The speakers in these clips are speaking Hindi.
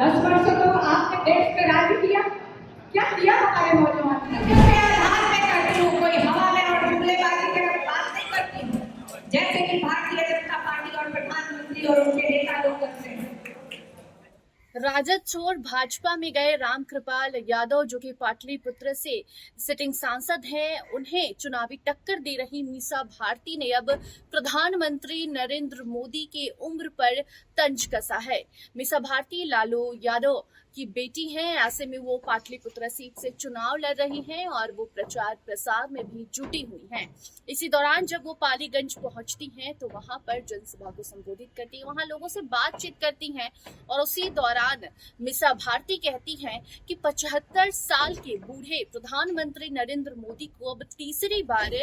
10 वर्षों तो आपने देश पे राज किया, क्या किया हमारे नौजवान ने? के आधार पे करती हूँ, कोई हवा में और जुमलेबाजी के बात नहीं करती हूँ, जैसे कि भारतीय जनता पार्टी और प्रधानमंत्री और उनके नेता लोग करते हैं। राजद छोड़ भाजपा में गए रामकृपाल यादव, जो कि पाटलिपुत्र से सिटिंग सांसद हैं, उन्हें चुनावी टक्कर दे रही मीसा भारती ने अब प्रधानमंत्री नरेंद्र मोदी के उम्र पर तंज कसा है। मीसा भारती लालू यादव की बेटी हैं, ऐसे में वो पाटलिपुत्र सीट से चुनाव लड़ रही हैं और वो प्रचार प्रसार में भी जुटी हुई हैं। इसी दौरान जब वो पालीगंज पहुंचती हैं तो वहां पर जनसभा को संबोधित करती हैं, वहां लोगों से बातचीत करती हैं और उसी दौरान मीसा भारती कहती हैं कि 75 साल के बूढ़े प्रधानमंत्री नरेंद्र मोदी को अब तीसरी बार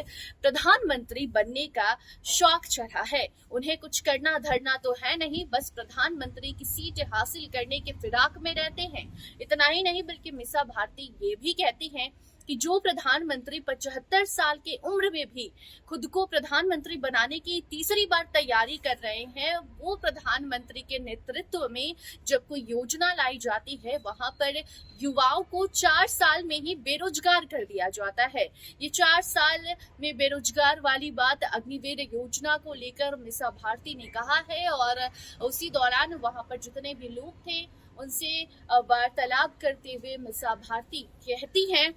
प्रधानमंत्री बनने का शौक चढ़ा है। उन्हें कुछ करना धरना तो है नहीं, बस प्रधानमंत्री की सीट हासिल करने के फिराक में रहते हैं। इतना ही नहीं, बल्कि मीसा भारती ये भी कहती हैं कि जो प्रधानमंत्री 75 साल के उम्र में भी खुद को प्रधानमंत्री बनाने की तीसरी बार तैयारी कर रहे हैं, वो प्रधानमंत्री के नेतृत्व में जब कोई योजना लाई जाती है वहां पर युवाओं को 4 साल में ही बेरोजगार कर दिया जाता है। ये 4 साल में बेरोजगार वाली बात अग्निवीर योजना को लेकर मीसा भारती ने कहा है और उसी दौरान वहां पर जितने भी लोग थे उनसे वार्तालाप करते हुए मीसा भारती कहती हैं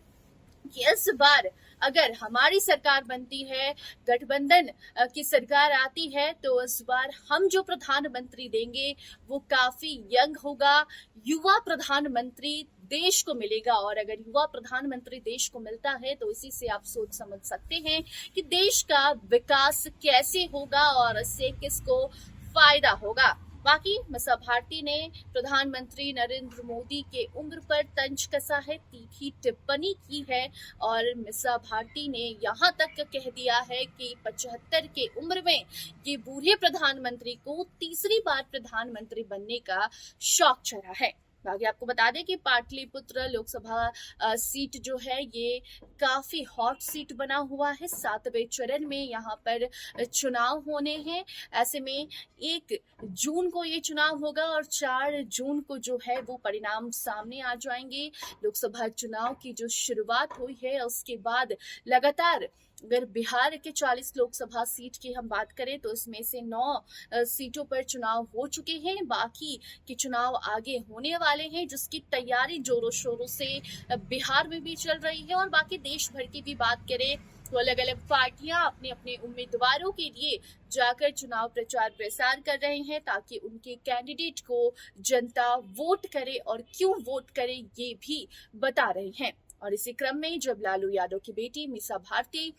कि इस बार अगर हमारी सरकार बनती है, गठबंधन की सरकार आती है, तो इस बार हम जो प्रधानमंत्री देंगे वो काफी यंग होगा, युवा प्रधानमंत्री देश को मिलेगा। और अगर युवा प्रधानमंत्री देश को मिलता है तो इसी से आप सोच समझ सकते हैं कि देश का विकास कैसे होगा और इससे किसको फायदा होगा। बाकी मीसा भारती ने प्रधानमंत्री नरेंद्र मोदी के उम्र पर तंज कसा है, तीखी टिप्पणी की है और मीसा भारती ने यहाँ तक कह दिया है कि 75 के उम्र में ये बूढ़े प्रधानमंत्री को तीसरी बार प्रधानमंत्री बनने का शौक चढ़ा है। बाकी आपको बता दें कि पाटलिपुत्र लोकसभा सीट जो है ये काफी हॉट सीट बना हुआ है। 7वें चरण में यहाँ पर चुनाव होने हैं। ऐसे में 1 जून को ये चुनाव होगा और 4 जून को जो है वो परिणाम सामने आ जाएंगे। लोकसभा चुनाव की जो शुरुआत हुई है उसके बाद लगातार अगर बिहार के 40 लोकसभा सीट की हम बात करें तो इसमें से 9 सीटों पर चुनाव हो चुके हैं, बाकी के चुनाव आगे होने वाले हैं, जिसकी तैयारी जोरों शोरों से बिहार में भी चल रही है। और बाकी देश भर की भी बात करें तो अलग अलग पार्टियां अपने अपने उम्मीदवारों के लिए जाकर चुनाव प्रचार प्रसार कर रहे हैं ताकि उनके कैंडिडेट को जनता वोट करे और क्यों वोट करे ये भी बता रहे हैं। और इसी क्रम में जब लालू यादव की बेटी मीसा भारती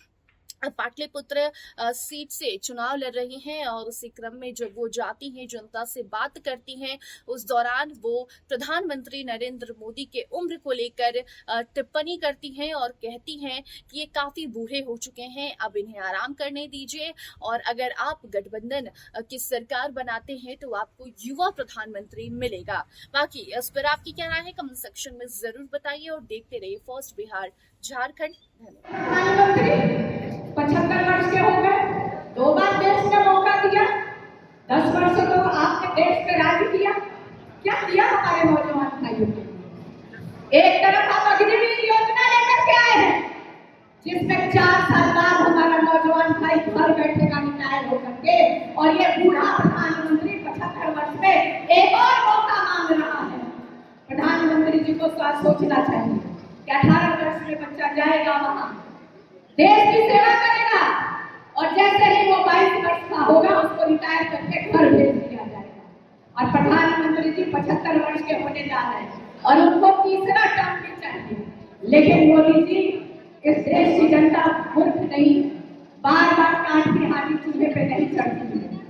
पाटलिपुत्र सीट से चुनाव लड़ रही हैं और उसी क्रम में जब वो जाती हैं, जनता से बात करती हैं, उस दौरान वो प्रधानमंत्री नरेंद्र मोदी के उम्र को लेकर टिप्पणी करती हैं और कहती हैं कि ये काफी बूढ़े हो चुके हैं, अब इन्हें आराम करने दीजिए और अगर आप गठबंधन की सरकार बनाते हैं तो आपको युवा प्रधानमंत्री मिलेगा। बाकी इस पर आपकी क्या राय है कमेंट सेक्शन में जरूर बताइए और देखते रहिए फर्स्ट बिहार झारखंड। धन्यवाद। 75 वर्ष के हो गए, 2 बार देश में मौका दिया, 10 वर्षों तो आपने देश पे राज किया, क्या किया हमारे नौजवान भाइयों के लिए? एक तरफ आप अग्निवीर योजना लेकर के आए हैं जिसमें 4 साल बाद हमारा नौजवान भाई घर बैठेगा रिटायर होकर के और ये बूढ़ा प्रधानमंत्री 75 वर्ष में एक और मौका मांग रहा है। प्रधानमंत्री जी को सोचना चाहिए कि 18 वर्ष में बच्चा जाएगा वहां देश की सेवा करेगा और जैसे ही वो 22 वर्ष का होगा उसको रिटायर करके घर भेज दिया जाएगा। और प्रधानमंत्री जी 75 वर्ष के होने जा रहे हैं और उनको तीसरा टर्म भी चाहिए। लेकिन मोदी जी, इस देश की जनता मूर्ख नहीं, बार बार काट की हाथी चूल्हे पे नहीं चढ़ती है।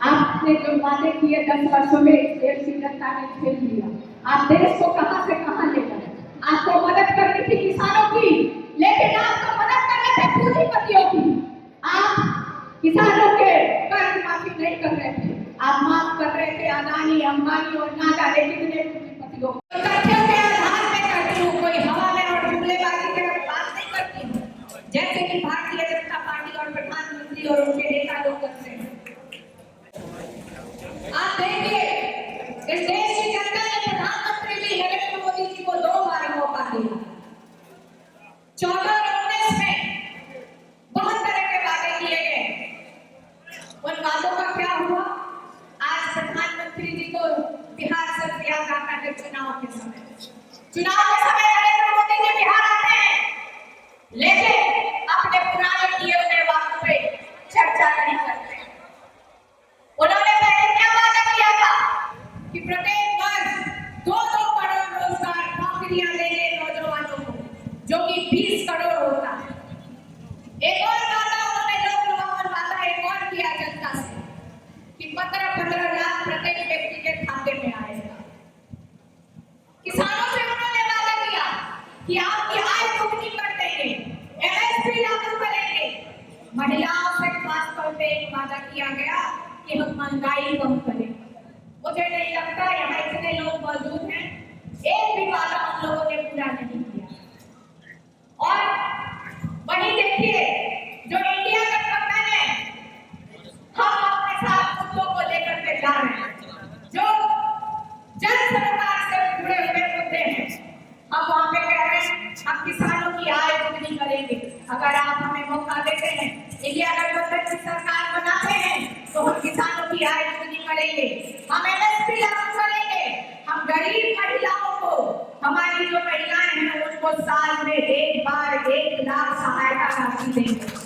आपने जो वादे किए 10 वर्षों में इस देश की जनता ने झेल लिया। आप देश को कहां से कहां ले गए। आपको मदद करनी थी किसानों की, लेकिन आपको मदद करने थे पूंजीपतियों की। आप किसानों के कर्ज माफी नहीं कर रहे थे, आप माफ कर रहे थे अदानी, अंबानी और ना जाने कितने पूंजीपतियों को। तथ्यों के आधार पे करती हूँ, कोई हवा में और जुमलेबाजी के बात नहीं करती हूँ, जैसे कि भारतीय जनता पार्टी और प्रधानमंत्री और उनके नेता लोग करते हैं। आप देखिए इस देश की जनता ने प्रधानमंत्री उन वादों का क्या हुआ? आज प्रधानमंत्री जी को बिहार सब याद आता है चुनाव के समय नरेंद्र मोदी जी बिहार आते हैं, लेकिन अपने पुराने किए हुए वादों पे चर्चा नहीं करते। उन्होंने पहले क्या वादा किया था कि प्रत्येक वर्ष 2-2 करोड़ रोजगार नौकरियां देंगे नौजवानों को, जो कि 20 करोड़ होता है। एक और वादा उन्होंने लोक वादा एक और किया जनता से कि 15-15 लाख प्रत्येक व्यक्ति के खाते में आएगा। किसानों से उन्होंने वादा किया कि आपकी आय दोगुनी कर देंगे, एमएसपी लागू करेंगे। महिलाओं से खास तौर पे एक वादा किया गया कि हम महंगाई कम करेंगे। मुझे नहीं लगता यहाँ इतने लोग मौजूद हैं, एक भी वादा उन लोगों ने पूरा नहीं किया। और वही देखिए जो इंडिया गठबंधन है, हम अपने साथ मुद्दों को लेकर के जा रहे हैं, जो जन सरकार से जुड़े हुए मुद्दे हैं। हम वहां पे कह रहे हैं हम किसानों की आय दोगुनी करेंगे। अगर आप हमें मौका देते हैं, इंडिया गठबंधन की सरकार बनाते हैं, तो हम किसानों की आय दोगुनी करेंगे, हम एमएसपी लागू करेंगे, हम गरीब महिलाओं को, हमारी जो महिलाएं हैं उनको साल में एक बार 1 लाख सहायता राशि देंगे।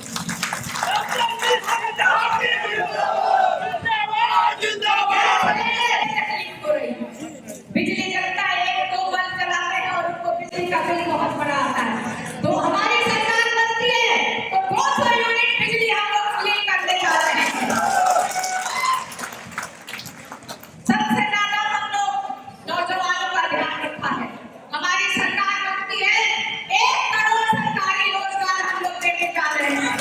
बिजली जलता है, 1-2 बल्ब चलाते हैं और उनको बिजली का बिल बहुत बड़ा आता है। तो हमारी सरकार बनती है तो 200 यूनिट बिजली हम लोग फ्री करने जा रहे हैं। सबसे ज्यादा हम लोग नौजवानों का ध्यान रखा है। हमारी सरकार बनती है 1 करोड़ सरकारी रोजगार हम लोग देने जा रहे हैं।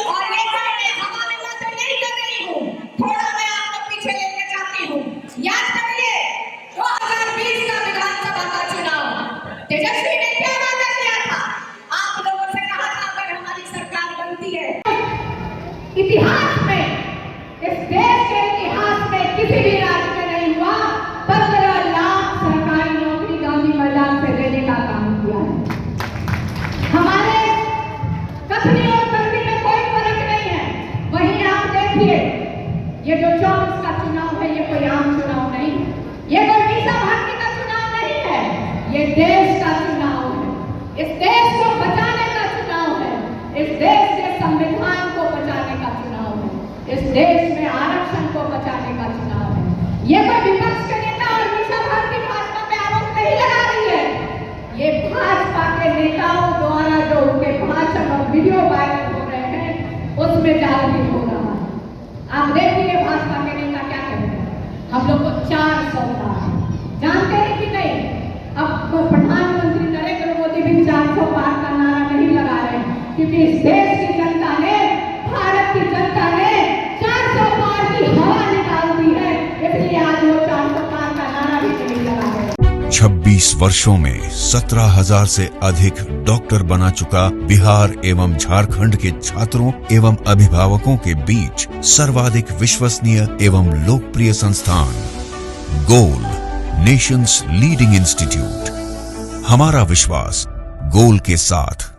और ये मैं हवा में बातें नहीं कर रही हूँ, थोड़ा मैं आपको पीछे लेके जाती हूँ। याद करिए 2020 का विधानसभा का चुनाव, तेजस्वी ने क्या वादा किया था? आप लोगों से कहा था अगर हमारी सरकार बनती है, इतिहास में, इस देश के इतिहास में किसी भी राज्य में नहीं हुआ, 15 लाख सरकारी नौकरी गांधी मैदान से देने का काम किया है। हमारे कथनी और करनी में कोई फर्क नहीं है। वहीं आप देखिए ये जो 24 का चुनाव है, ये कोई आम चुनाव नहीं है, ये कोई मीसा भारती का चुनाव नहीं है, ये देश का चुनाव है। इस देश को बचाने का चुनाव है, इस देश के संविधान को बचाने का चुनाव है, इस देश में आरक्षण को बचाने का चुनाव है। ये कोई विपक्ष के नेता और मीसा भारती भाजपा पे आरोप नहीं लगा रही है, ये भाजपा के नेताओं द्वारा जो उनके भाषण और वीडियो वायरल हो रहे हैं उसमें जागरूक हो रहा है। आप देखिए भाजपा के नेता क्या कहते हैं, हम लोग को 400 पार जानते हैं कि नहीं? अब तो प्रधानमंत्री नरेंद्र मोदी भी 400 पार का नारा नहीं लगा रहे हैं, क्योंकि इस देश की जनता ने, भारत की जनता ने 400 पार की हवा निकाल दी है, इसलिए आज वो 400 पार का नारा भी नहीं लगा रहे। 26 वर्षों में 17,000 से अधिक डॉक्टर बना चुका बिहार एवं झारखंड के छात्रों एवं अभिभावकों के बीच सर्वाधिक विश्वसनीय एवं लोकप्रिय संस्थान गोल, नेशंस लीडिंग इंस्टीट्यूट। हमारा विश्वास गोल के साथ।